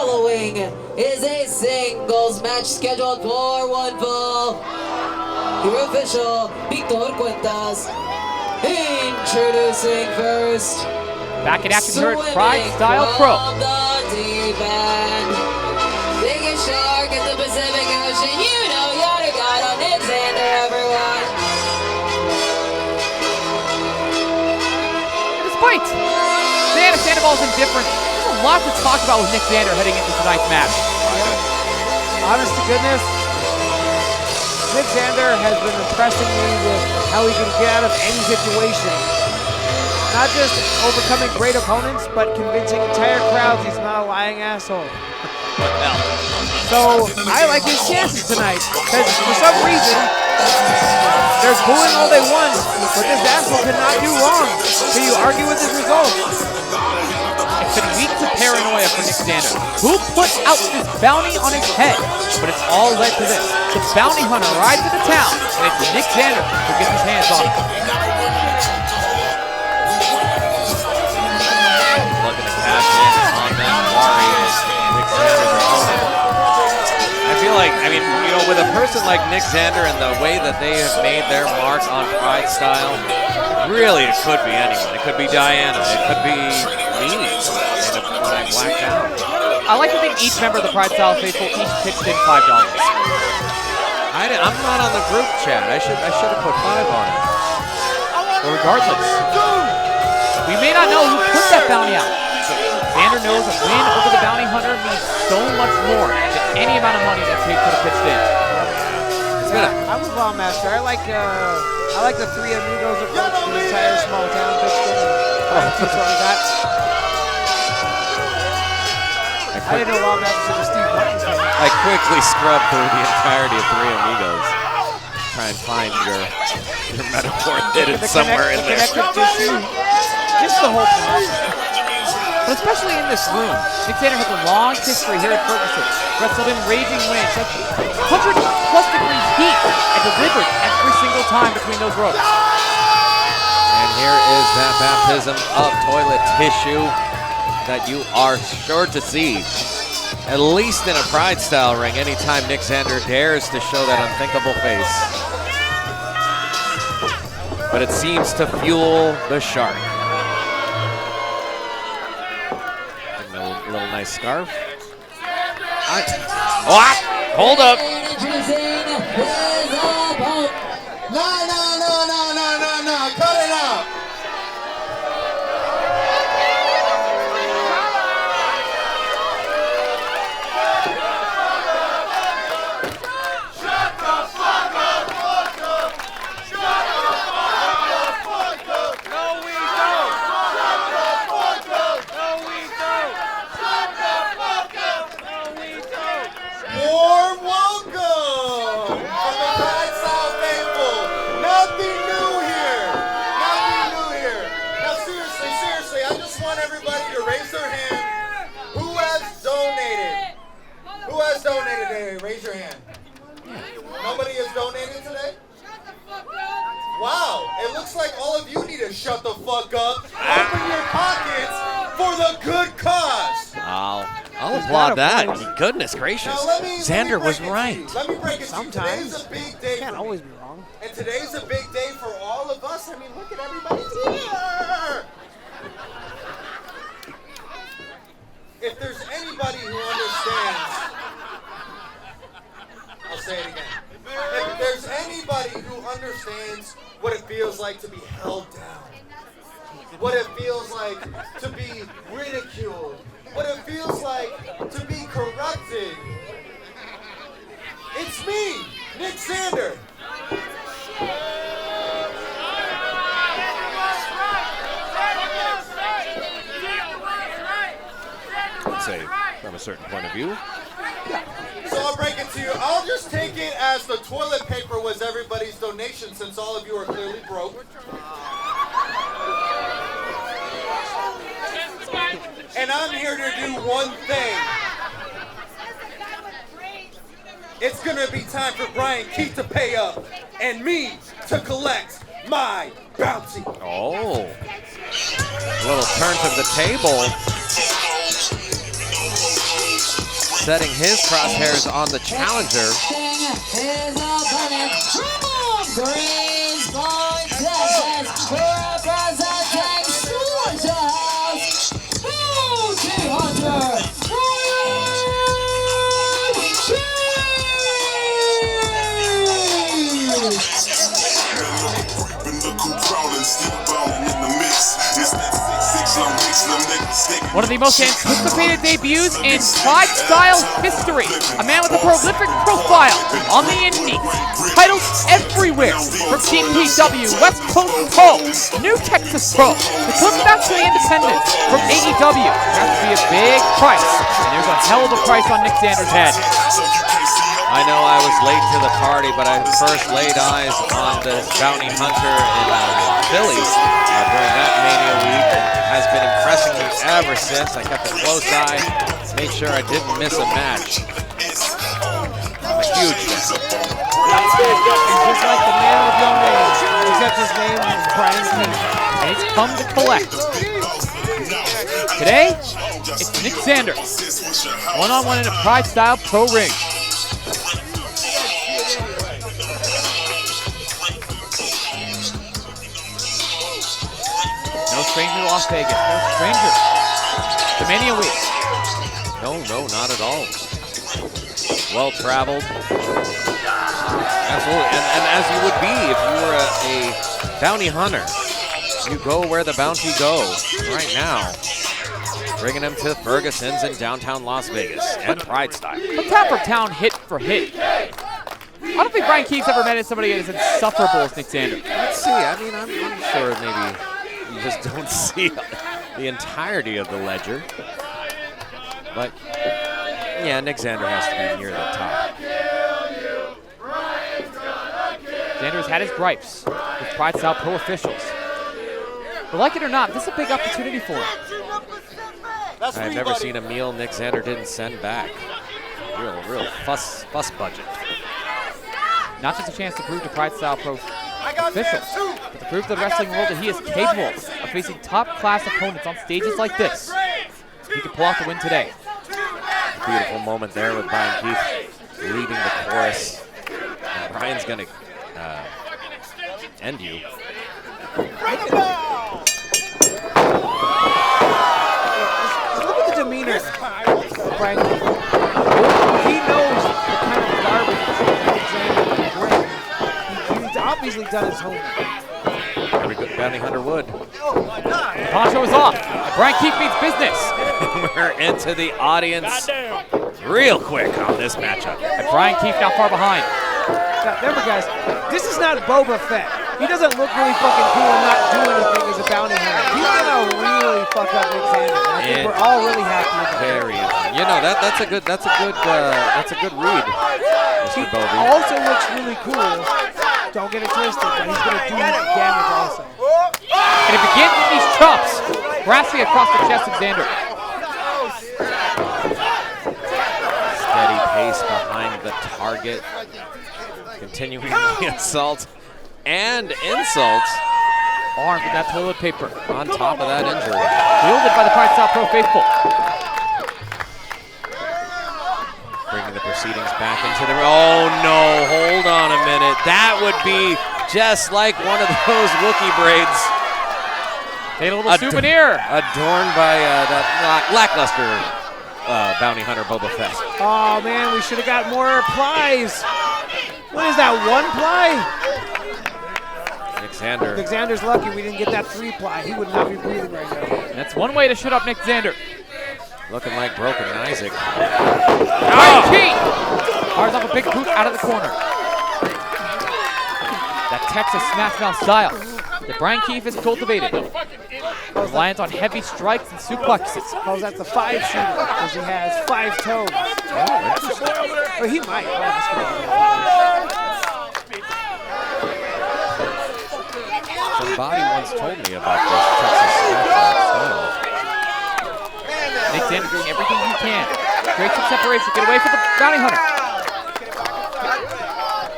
following is a singles match scheduled for one fall. Your official, 𝗕𝗥𝗬𝗧𝗏, introducing first. Back in action here at PrideStyle Pro. Big shark at the Pacific Ocean. You know yada yada. 𝗦𝗫𝗫𝗧𝗏, everyone. Despite Sandoval's indifference, there's a lot to talk about with 𝗦𝗫𝗫𝗧𝗏 heading into tonight's match. Honest to goodness, 𝗦𝗫𝗫𝗧𝗏 has been impressing me with how he can get out of any situation. Not just overcoming great opponents, but convincing entire crowds he's not a lying asshole. So I like his chances tonight, because for some reason, they're booing all they want, but this asshole cannot do wrong. Can you argue with his results? It's been weeks of paranoia for 𝗦𝗫𝗫𝗧𝗏. Who put out this bounty on his head? But it's all led to this. The bounty hunter rides into town, and it's 𝗦𝗫𝗫𝗧𝗏 who gets his hands on him. Looking to cash in on that Warriors. 𝗦𝗫𝗫𝗧𝗏's opponent. I feel like, you know, with a person like 𝗦𝗫𝗫𝗧𝗏 and the way that they have made their mark on PrideStyle, really it could be anyone. It could be Diana. It could be me when I blacked out. I like to think each member of the PrideStyle faithful each pitched in $5. I'm not on the group chat. I should have put 5 on it. But regardless, we may not know who put that bounty out. Xander knows a win over the bounty hunter means so much more than any amount of money that Tate could have pitched in. I'm a ball master. I like the three amigos approach to the entire small town pitched in. That's what we got. I didn't know Ball Master was Steve Martin's name. I quickly scrubbed through the entirety of Three Amigos. Try and find your metaphor hidden somewhere in there. Just the whole thing. But especially in this room, 𝗦𝗫𝗫𝗧𝗏 has a long history here at Fergusons. Wrestled in raging winds, 100+ degrees heat, and delivered every single time between those ropes. And here is that baptism of toilet tissue that you are sure to see, at least in a PrideStyle ring, anytime 𝗦𝗫𝗫𝗧𝗏 dares to show that unthinkable face. But it seems to fuel the shark. A little nice scarf. What? Hold up. No, cut it out. Raise your hand. Nobody has donated today? Shut the fuck up. Wow, it looks like all of you need to shut the fuck up. Open your pockets for the good cause. I'll applaud that. Goodness gracious. Xander was right. Let me break it to you. Sometimes. Today's a big day. Can't always be wrong. And today's a big day for all of us. I mean, look at everybody's here. If there's anybody who understands, I'll say it again. If there's anybody who understands what it feels like to be held down, what it feels like to be ridiculed, what it feels like to be corrupted, it's me, 𝗦𝗫𝗫𝗧𝗏. I'd say from a certain point of view. So I'll break it to you. I'll just take it as the toilet paper was everybody's donation, since all of you are clearly broke. And I'm here to do one thing. It's gonna be time for Brian Keith to pay up and me to collect my bounty. Oh. Little turn to the table. setting his crosshairs on the challenger. His opponent from Greens Point, Texas, representing Slaughterhouse, Bounty Hunter, One of the most anticipated debuts in PrideStyle history. A man with a prolific profile on the indies. Titles everywhere from 𝗕𝗥𝗬𝗧𝗏, West Coast Pro, New Texas Pro, the Clip-Factory Independent from AEW. There has to be a big price, and there's a hell of a price on Nik-Xander's head. I know I was late to the party, but I first laid eyes on this bounty hunter in Philly during that Mania week. Has been impressing me ever since. I kept a close eye, made sure I didn't miss a match. I'm a huge fan. He's just like the man with no name, except his name is Brian Keith. And it's come to collect. Today, it's Nik-Xander. One-on-one in a PrideStyle Pro ring. No stranger to Las Vegas, no stranger to Mania week. No, not at all. Well-traveled. Absolutely, and as you would be if you were a bounty hunter. You go where the bounty go right now. Bringing them to Fergusons in downtown Las Vegas and PrideStyle. But town for town, hit for hit. I don't think Brian Keith's ever met somebody as insufferable as Nik-Xander. Let's see, I mean, I'm sure maybe you just don't see the entirety of the ledger. But, yeah, Nik-Xander has to be near the top. Xander's had his gripes with PrideStyle Pro officials. But like it or not, this is a big opportunity for him. I've never seen a meal Nik-Xander didn't send back. Real fuss budget. Not just a chance to prove to PrideStyle Pro officials, but to prove to the wrestling world that he is capable of facing top-class opponents on stages like this. He can pull out the win today. Beautiful moment there with Brian Keith leading the chorus. And Brian's going to end you. Look at the demeanor of Brian Keith. He knows the kind of garbage Nik-Xander can bring. He's obviously done his homework. Every good bounty hunter would. The poncho is off. Brian Keith means business. We're into the audience real quick on this matchup. And Brian Keith now far behind. Now, remember, guys, this is not Boba Fett. He doesn't look really fucking cool and not do anything as a bounty hunter. He's gonna really fuck up Nik-Xander. I think we're all really happy with that. Very interesting. You know, that's a good read, Mr. Bovey. Also looks really cool. Don't get it twisted, but he's gonna do damage also. And it begins with these chops, blasting across the chest of Xander. Steady pace behind the target. Continuing the assault and insult. Armed with that toilet paper. On top of that injury. Wielded by the PrideStyle Pro faithful. Bringing the proceedings back into the... Oh, no. Hold on a minute. That would be just like one of those Wookiee braids. Made a little souvenir. Adorned by that lackluster bounty hunter Boba Fett. Oh, man, we should have got more plies. What is that, 1 ply? Nik-Xander's lucky we didn't get that 3 ply. He would not be breathing right now. That's one way to shut up Nik-Xander. Looking like broken Isaac. Brian Keith fires off a big boot out of the corner. That Texas smash mouth style that Brian Keith has cultivated. Reliant on heavy strikes and suplexes. Calls that the 5 shooter because he has 5 toes. Oh, interesting. Or he might. Somebody once told me about this Texas smash style. Nik-Xander doing everything he can. Create some separation, get away from the bounty hunter.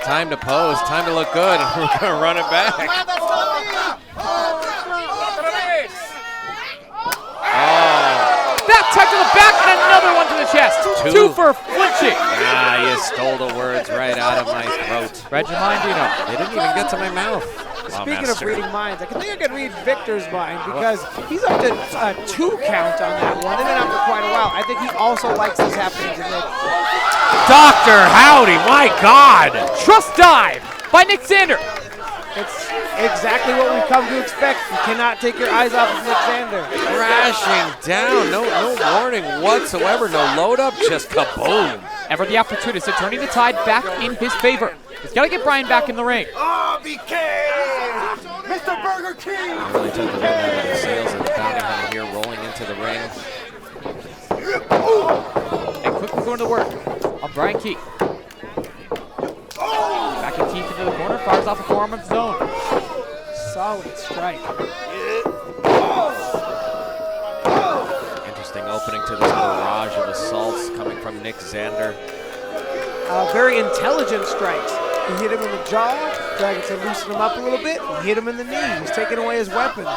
Time to pose, time to look good, and we're going to run it back. Back tug to the back, and another one to the chest. Two for flinching. Ah, you stole the words right out of my throat. 𝗕𝗥𝗬𝗧𝗔𝗡 They didn't even get to my mouth. Speaking of reading minds, I think I can read Victor's mind because he's up to a 2 count on that one, and then after quite a while, I think he also likes this happening to Nick. Dr. Howdy, my God! Trust dive by 𝗦𝗫𝗧𝗧. It's exactly what we've come to expect. You cannot take your eyes off of 𝗦𝗫𝗧𝗧. Crashing down, no warning whatsoever, no load up, just kaboom. Ever the opportunist to turning the tide back in his favor. He's got to get Bryan back in the ring. RBK! Mr. Burger King! Really took the wind out of the sails of the bounty hunter here, rolling into the ring. And quickly going to work on Bryan Keith. Back in Keith into the corner, fires off a forearm of his own. Solid strike. Interesting opening to this barrage of assaults coming from 𝗦𝗫𝗧𝗧. Very intelligent strikes. He hit him in the jaw, trying to loosen him up a little bit. He hit him in the knee. He's taking away his weapons.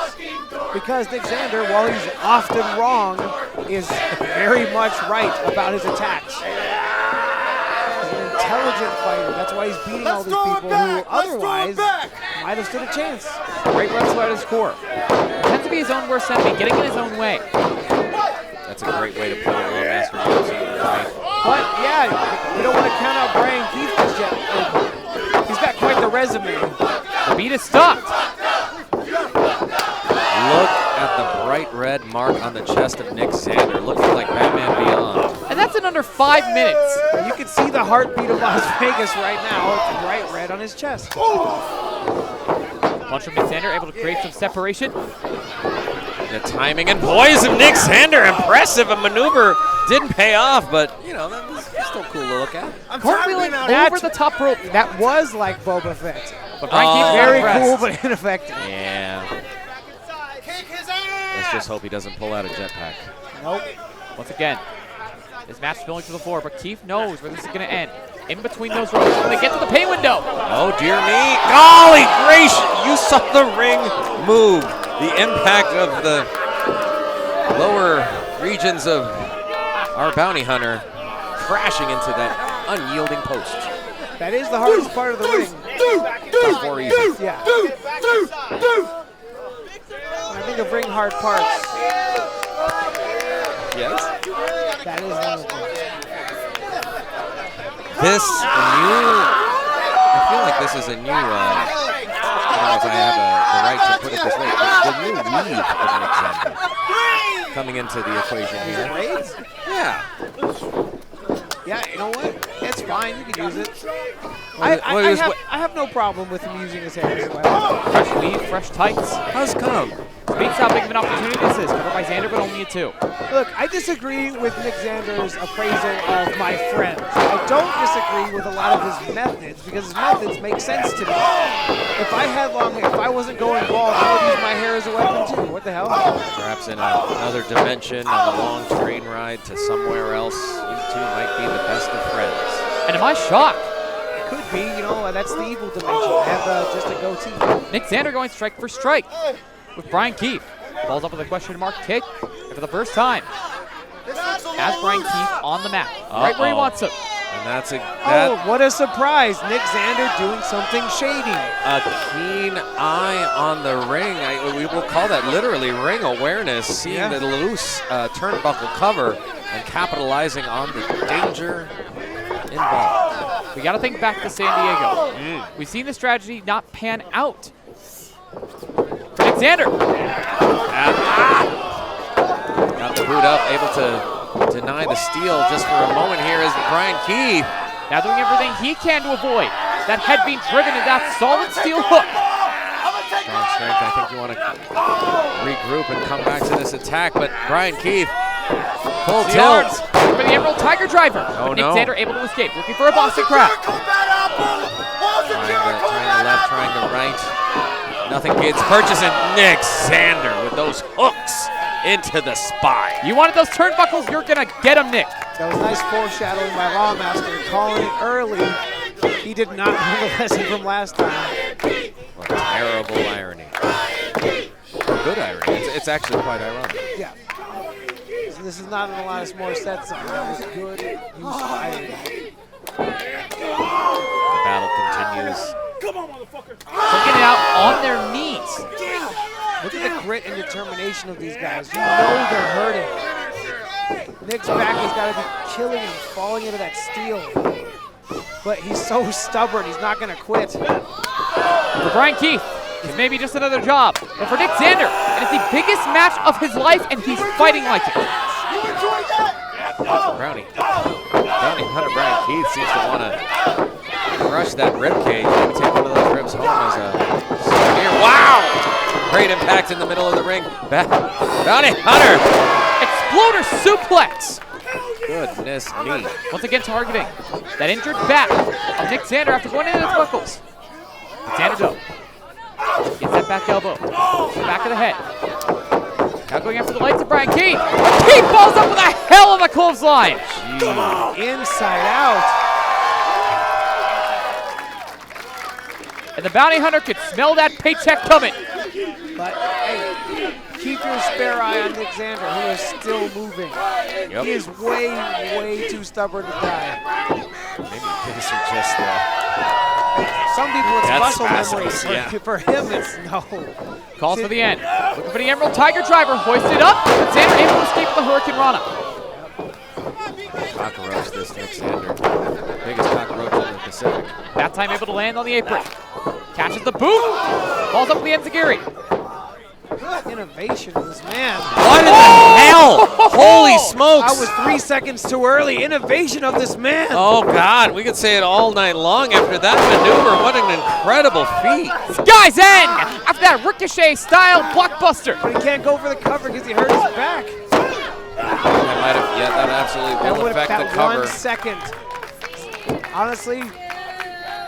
Because 𝗦𝗫𝗧𝗧, while he's often wrong, is very much right about his attacks. He's an intelligent fighter. That's why he's beating all these people who otherwise might have stood a chance. Great wrestler at his core. Tends to be his own worst enemy, getting in his own way. That's a great way to put it, Lord Master. Right? But yeah, you don't want to count out Bryan Keith just yet. He's got quite the resume. The beat is stopped. Look at the bright red mark on the chest of 𝗦𝗫𝗧𝗧, looking like Batman Beyond. And that's in under 5 minutes. You can see the heartbeat of Las Vegas right now. It's bright red on his chest. Punch from 𝗦𝗫𝗧𝗧, able to create some separation. The timing and poise of 𝗦𝗫𝗧𝗧𝗧, impressive. A maneuver didn't pay off, but you know, that was still cool to look at. Cartwheeling over the top rope. That was like Boba Fett. But Bryan Keith is Very not cool, impressed. but ineffective. Yeah. Let's just hope he doesn't pull out a jetpack. Nope. Once again, this match spilling to the floor, but Keith knows where this is going to end. In between those ropes, when they get to the pay window. Oh, dear me. Golly gracious. You saw the ring move. The impact of the lower regions of our bounty hunter crashing into that unyielding post. That is the hardest part of the ring. Top 4 easy. Yeah. When I think of ring hard parts, Yes. that is one of them. This new, I feel like this is a new, I don't know if I have the right to put it this way, the new weave of 𝗦𝗫𝗧𝗧𝗧 coming into the equation here. Blades? Yeah. Yeah, you know what? It's fine. You can use it. What is- I have no problem with him using his hair as a weapon. Fresh weave, fresh tights. How's come? Speaks how big of an opportunity this is. Covered by 𝗦𝗫𝗧𝗧𝗧, but only a 2. Look, I disagree with 𝗦𝗫𝗧𝗧𝗧's appraisal of my friend. I don't disagree with a lot of his methods because his methods make sense to me. If I had long hair, if I wasn't going bald, I would use my hair as a weapon too. What the hell? Perhaps in another dimension on a long train ride to somewhere else, you two might be the best of friends. And am I shocked? Could be, you know, that's the evil dimension. Have just a goatee. 𝗦𝗫𝗧𝗧𝗧 going strike for strike with Bryan Keith. Falls up with a question mark kick. And for the first time, has Bryan Keith on the mat. Right where he wants him. And that's Oh, what a surprise. 𝗦𝗫𝗧𝗧𝗧 doing something shady. a keen eye on the ring. We will call that literally ring awareness, seeing the loose turnbuckle cover and capitalizing on the danger involved. We got to think back to San Diego. We've seen the strategy not pan out. For 𝗦𝗫𝗧𝗧𝗧𝗧. Got the boot up, able to deny the steal just for a moment here as Bryan Keith. Now doing everything he can to avoid that head being driven in that solid steel hook. Strong strength. I think you want to regroup and come back to this attack, but Bryan Keith, full The tilt. arms for the Emerald Tiger Driver. Oh, no. 𝗦𝗫𝗧𝗧𝗧 able to escape, looking for a Boston Crab. Trying the left, trying the right. Nothing gets purchasing 𝗦𝗫𝗧𝗧𝗧 with those hooks into the spine. You wanted those turnbuckles, you're going to get them, Nick. That was nice foreshadowing by Lawmaster, calling it early. He did not learn the lesson from last time. What terrible irony. Good irony. It's actually quite ironic. Yeah. This is not an Alanis Morissette song. That was good use of iodine. Battle continues. Taking it out on their knees. Look at the grit and determination of these guys. You know they're hurting. Nick's back has got to be killing him, falling into that steel. But he's so stubborn, he's not going to quit. For Brian Keith, it's maybe just another job. But for Nick Xander, it is the biggest match of his life, and he's fighting like it. Brownie Hunter Brian Keith seems to want to crush that rib cage. Maybe take one of those ribs home as a souvenir. Wow! Great impact in the middle of the ring. Brownie Hunter! Exploder suplex! Goodness me. Once again targeting that injured back of Nick Xander after going into the buckles. Xander though gets that back elbow to the back of the head. Now going after the lights of Brian Keith. Keith falls up with a hell of a clothesline. Inside out. And the bounty hunter could smell that paycheck coming. But hey, keep your spare eye on Nick Xander, who is still moving. Yep. He is way, way too stubborn to die. Maybe things are just Some people it's That's muscle memory. spasms, yeah. For him, it's no. Calls for the end. Looking for the Emerald Tiger driver. Hoisted up. But Xander able to escape the Hurricane Rana. cockroach, this Nick Xander. Biggest cockroach in the Pacific. That time able to land on the apron. Catches the boot. Falls up with the enziguri. Good innovation of this man. What in the hell? Holy smokes. I was 3 seconds too early. Innovation of this man. Oh, God. We could say it all night long after that maneuver. What an incredible feat. Sky's End! After that Ricochet-style blockbuster. But he can't go for the cover because he hurt his back. That might have, yeah, that absolutely will affect the cover. 1 second. Honestly,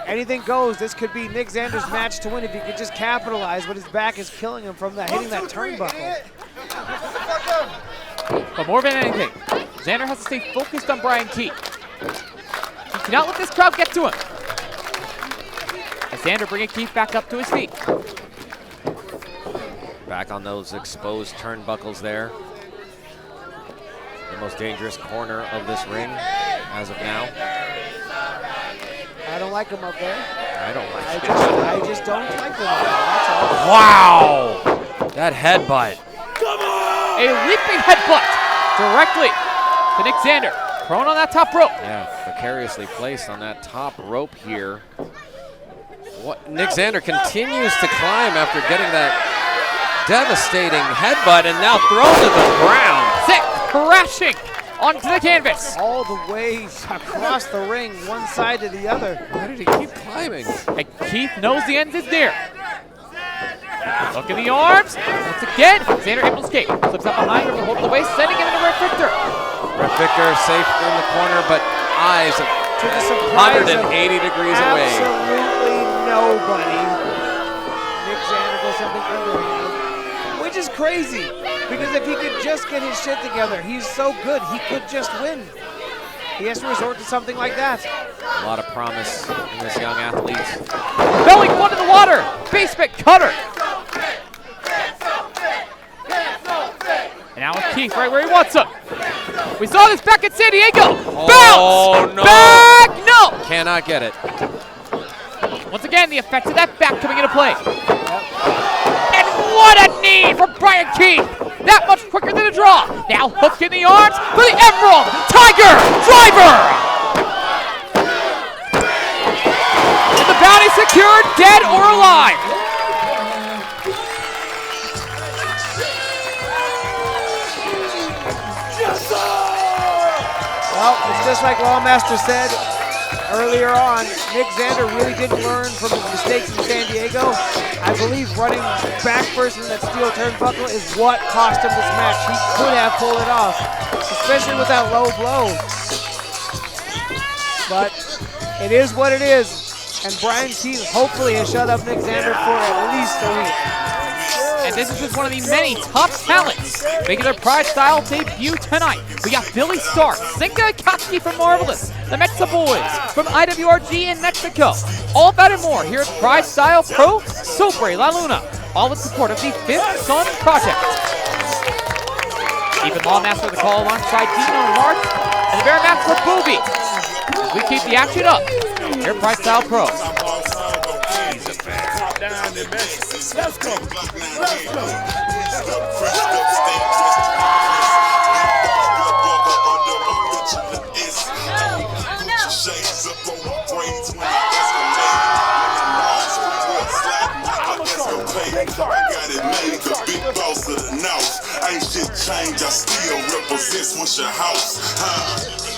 anything goes. This could be Nick Xander's match to win if he could just capitalize, but his back is killing him from that hitting that turnbuckle. But more than anything, Xander has to stay focused on Brian Keith. He cannot let this crowd get to him. As Xander bringing Keith back up to his feet. Back on those exposed turnbuckles there. The most dangerous corner of this ring as of now. I don't like him up there. I don't like it. I just don't like him up there. That's all. Wow! That headbutt. A leaping headbutt directly to Nick Xander. Prone on that top rope. Yeah, precariously placed on that top rope here. What? Nick Xander continues to climb after getting that devastating headbutt and now thrown to the ground. Sick crashing onto the canvas. All the way across the ring, one side to the other. Why did he keep climbing? And Keith knows the end is near. Look in the arms. Once again, Xander able to escape. Slips up behind him, hold the waist, sending him into Ref Victor. Ref Victor safe in the corner, but eyes To the surprise of 180 degrees away. absolutely nobody. Nick Xander does something underhand, which is crazy because if he could just get his shit together, he's so good, he could just win. He has to resort to something like that. A lot of promise in this young athlete. Belly one in the water. Basement cutter. And now with Keith right where he wants him. We saw this back in San Diego. Oh, Bounce! no. Back! No! Cannot get it. Once again, the effects of that back coming into play. And what a knee from Brian Keith! That much quicker than a draw. Now hooked in the arms for the Emerald Tiger Driver! And the bounty secured, dead or alive. Well, it's just like Lawmaster said earlier on, Nick Xander really didn't learn from his mistakes in San Diego. I believe running back first in that steel turnbuckle is what cost him this match. He could have pulled it off, especially with that low blow. But it is what it is. And Brian Keith hopefully has shut up Nick Xander for at least a week. And this is just one of the many top talents making their PrideStyle debut tonight. We got Billy Starr, 𝗦𝗫𝗃𝗏𝗏 from Marvelous, the 𝗦𝗫𝗃𝗏𝗏 from IWRG in Mexico. All that and more here at PrideStyle Pro Sobre La Luna, all in support of the Fifth Son Project. Keeping Lawmaster the call alongside Dino and Mark. And the bear match for Booby. We keep the action up here at PrideStyle Pro. Let's go. Let's go. I got it made, the big boss of the north. Ain't shit changed, I still represent what's your house.